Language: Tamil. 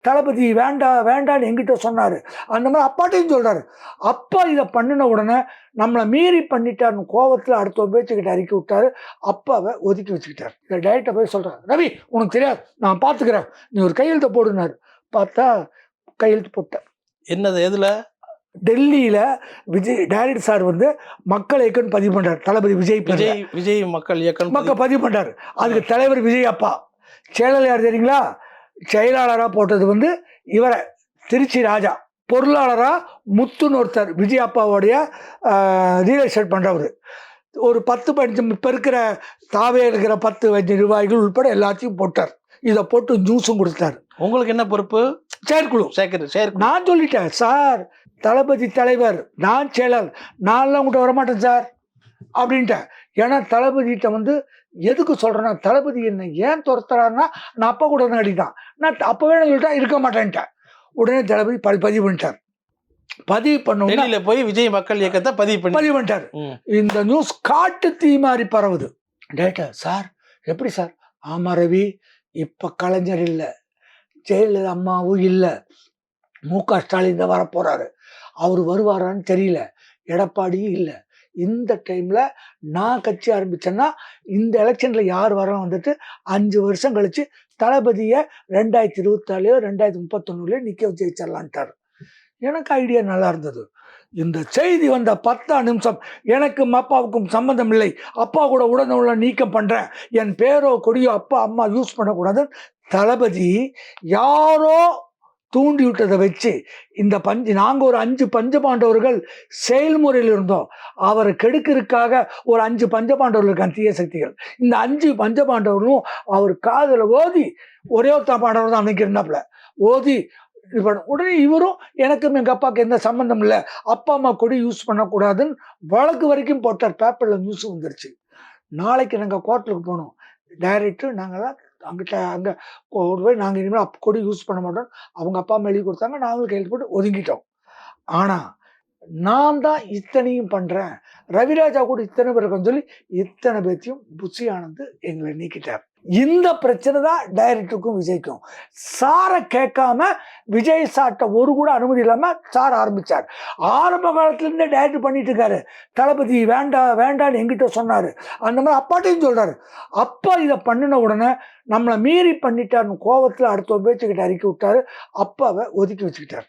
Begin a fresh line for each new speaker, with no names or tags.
தளபதி வேண்டாம் வேண்டான்னு என்கிட்ட சொன்னார். அந்த மாதிரி அப்பாட்டையும் சொல்கிறாரு. அப்பா இதை பண்ணின உடனே நம்மளை மீறி பண்ணிட்டாருன்னு கோவத்தில் அடுத்த பேச்சுக்கிட்ட அறிக்கை விட்டார். அப்பாவை ஒதுக்கி வச்சுக்கிட்டார். இந்த டைரக்டர் போய் சொல்கிறார், ரவி உனக்கு தெரியாது, நான் பார்த்துக்கிறேன், நீ ஒரு கையெழுத்தை போடுனார். பார்த்தா கையெழுத்து போட்டேன்.
என்னது எதில்?
டெல்லியில் விஜய் டைரக்டர் சார் வந்து மக்கள் இயக்கம்னு பதிவு பண்ணுறார். தளபதி
விஜய் மக்கள் இயக்கம்
பதிவு பண்ணுறாரு. அதுக்கு தலைவர் விஜய் அப்பா. செயலாளர் யார் தெரியுங்களா? செயலாளராக போட்டது வந்து இவரை திருச்சி ராஜா. பொருளாளராக முத்துன்னு ஒருத்தர் விஜய் அப்பாவோடைய ரியல் எஸ்டேட் பண்ணுறவர். ஒரு 10-15 இப்போ இருக்கிற தாவே இருக்கிற 10-15 நிர்வாகிகள் உட்பட எல்லாத்தையும் போட்டார். இதை போட்டு ஜூஸும் கொடுத்தார்.
உங்களுக்கு என்ன பொறுப்பு? செயற்குழு.
நான் சொல்லிட்டேன் சார், தளபதி தலைவர், நான் செயலர், நான்லாம் உங்கள்கிட்ட வரமாட்டேன் சார் அப்படின்ட்டேன். ஏன்னா தளபதிகிட்ட வந்து எதுக்கு சொல்கிறேன்னா, தளபதி என்ன ஏன் துரத்துறாருன்னா, நான் அப்பா கூட நடிதான், நான் அப்போவே சொல்லிட்டா இருக்க மாட்டேன்ட்டேன். உடனே தளபதி பதிவு பண்ணிட்டார். பதிவு பண்ண
போய் விஜய் மக்கள் இயக்கத்தை பதிவு
பண்ணிட்டார். இந்த நியூஸ் காட்டு தீ மாதிரி பரவுது. டேரக்டர் சார் எப்படி சார்? ஆமாம் ரவி, இப்போ கலைஞர் இல்லை, ஜெயலலிதா அம்மாவும் இல்லை, மு.க. ஸ்டாலின் தான் வரப்போகிறாரு. அவர் வருவாரான்னு தெரியல, எடப்பாடியும் இல்லை. இந்த டைமில் நான் கட்சி ஆரம்பித்தேன்னா இந்த எலெக்ஷனில் யார் வரலாம் வந்துட்டு 5 வருஷம் கழித்து தளபதியை 2024 2031 நிற்க வச்சு ஜெயிச்சிடலான்ட்டார். எனக்கு ஐடியா நல்லா இருந்தது. இந்த செய்தி வந்த 10 நிமிஷம் எனக்கும் அப்பாவுக்கும் சம்மந்தம் இல்லை, அப்பா கூட உடனே நீக்கம் பண்ணுறேன், என் பேரோ கொடியோ அப்பா அம்மா யூஸ் பண்ணக்கூடாது. தளபதி யாரோ தூண்டி விட்டதை வச்சு இந்த நாங்கள் ஒரு 5 பஞ்சபாண்டவர்கள் செயல்முறையில் இருந்தோம். அவரை கெடுக்கிறதுக்காக ஒரு 5 பஞ்சபாண்டவர்கள் இருக்காங்க, தீய சக்திகள். இந்த 5 பஞ்சபாண்டவர்களும் அவர் காதில் ஓதி, ஒரே ஒரு பாண்டவர் தான் அன்னைக்கு இருந்தாப்புல, ஓதி உடனே இவரும் எனக்கும் எங்கள் அப்பாவுக்கு எந்த சம்மந்தம் இல்லை, அப்பா அம்மா கொடி யூஸ் பண்ணக்கூடாதுன்னு வழக்கு வரைக்கும் போட்டார். பேப்பரில் நியூஸ் வந்துருச்சு. நாளைக்கு நாங்கள் கோர்ட்டுக்கு போனோம். டைரக்டர் நாங்கள் தான் அங்கே போய் நாங்கள் இனிமேல் கொடி யூஸ் பண்ண மாட்டோம், அவங்க அப்பா அம்மா எழுதி கொடுத்தாங்க, நாங்களும் கையில் போட்டு ஒதுங்கிட்டோம். ஆனால் நான் தான் இத்தனையும் பண்ணுறேன், ரவிராஜா கூட இத்தனை பேர் இருக்குன்னு சொல்லி இத்தனை பேர்த்தையும் புஷி ஆனந்த் எங்களை நீக்கிட்டார். இந்த பிரச்சனை தான் டைரக்டருக்கும் விஜய்க்கும். சாரை கேட்காம விஜய் சார்ட்ட ஒரு கூட அனுமதி இல்லாமல் சார் ஆரம்பித்தார். ஆரம்ப காலத்துலேருந்தே டைரக்டர் பண்ணிட்டு இருக்காரு. தளபதி வேண்டாம் வேண்டான்னு என்கிட்ட சொன்னார். அந்த மாதிரி அப்பாட்டையும் சொல்கிறாரு. அப்பா இதை பண்ணின உடனே நம்மளை மீறி பண்ணிட்டாருன்னு கோவத்தில் அடுத்த பேச்சுக்கிட்ட அறிக்கை விட்டார். அப்பாவை ஒதுக்கி வச்சுக்கிட்டார்.